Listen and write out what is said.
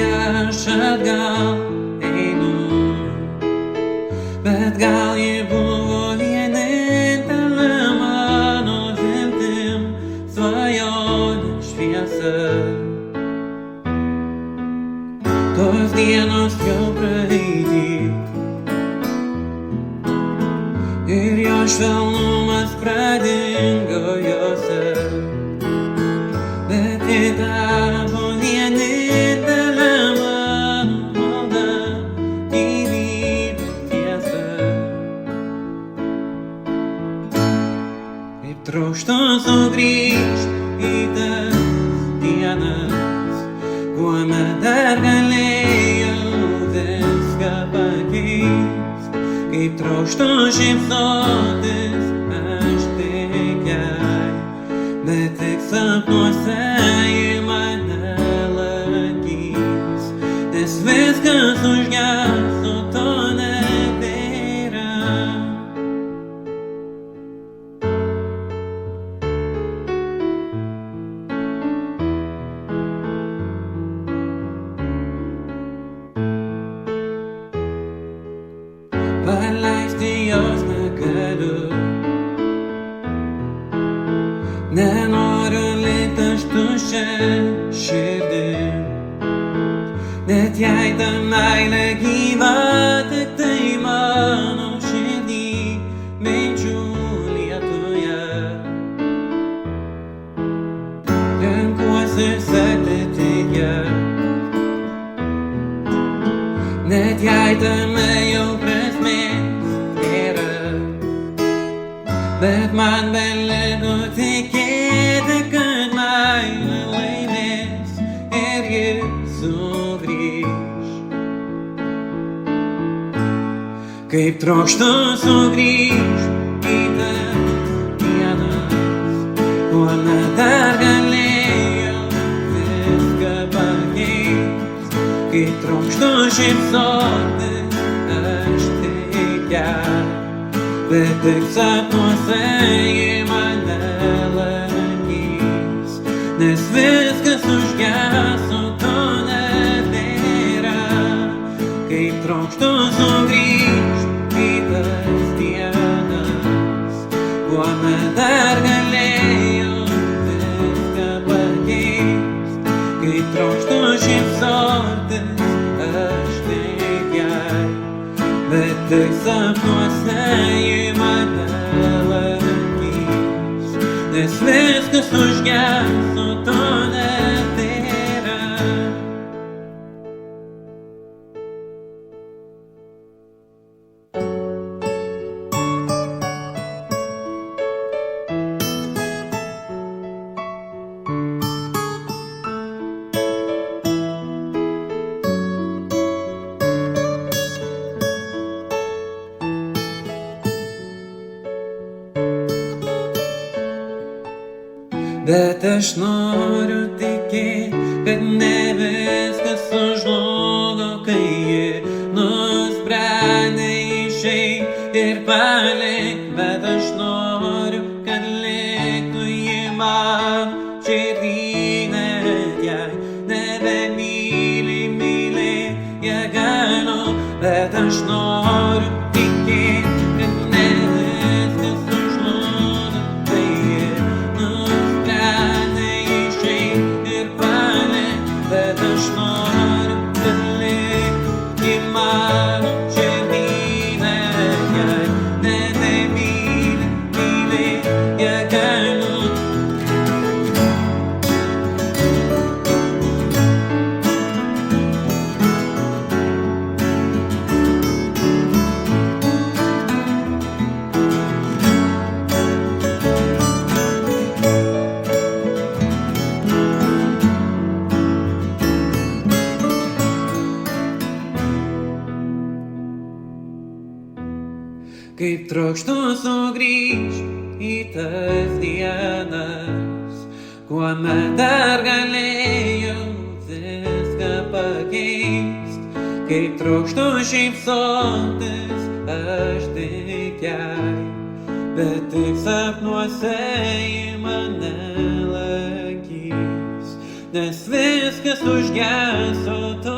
aš atgal einu, bet gal ji buvo vienintelė mano viltim, svajonių šviesa. Tos dienos jau praeity ir jo švelnumas pradingo jose, bet ji tapo vienintelė mano malda, gyvybės tiesa. Kaip trokštu sugrįžt į tas dienas, kuomet dar galėjau viską pakeist. Kaip trokštu šypsotis aš tik jai, bet tik sapnuose ji mane lankys, nes viskas užges, o to nebėra. Paleisti jos negaliu, nenoriu likti aš tuščia širdim, net jei ta meilė gyva tik tai mano širdį, minčių lietuje. Renkuosi sekti tik ją, net jei tame jau prasmės nėra, bet man beliko tikėti, kad meilė laimės ir ji sugrįš. Kaip trokštu sugrįžt į tas dienas, kuomet dar galėjau viską pakeist. Kaip trokštu šypsotis aš tik jai, bet tik sapnuose ji mane lankys, nes viskas užges, o to nebėra. Kaip trokštu sugrįžt į tas dienas, kuomet dar galėjau viską pakeist. Kaip trokštu šypsotis aš tik jai, bet tik sapnuose ji mane lankys, nes viskas užges, o to nebėra. Bet aš noriu tikėti, kad ne viskas sužlugo, kai ji nusprendė išeit ir palik. Bet aš noriu, kad liktų ji man širdį, net jei nebemyli, mylėt ją galiu. Bet aš noriu tikėti, kad ne viskas sužlugo, kai ji bet aš noriu, kad liktų ji mano širdį, net jei nebemyli, mylėt ją galiu. Kaip trokštu sugrįžt į tas dienas, kuomet dar galėjau viską pakeist. Kaip trokštu šypsotis aš tik jai, bet tik sapnuose ji mane lankys, nes viskas užges, o to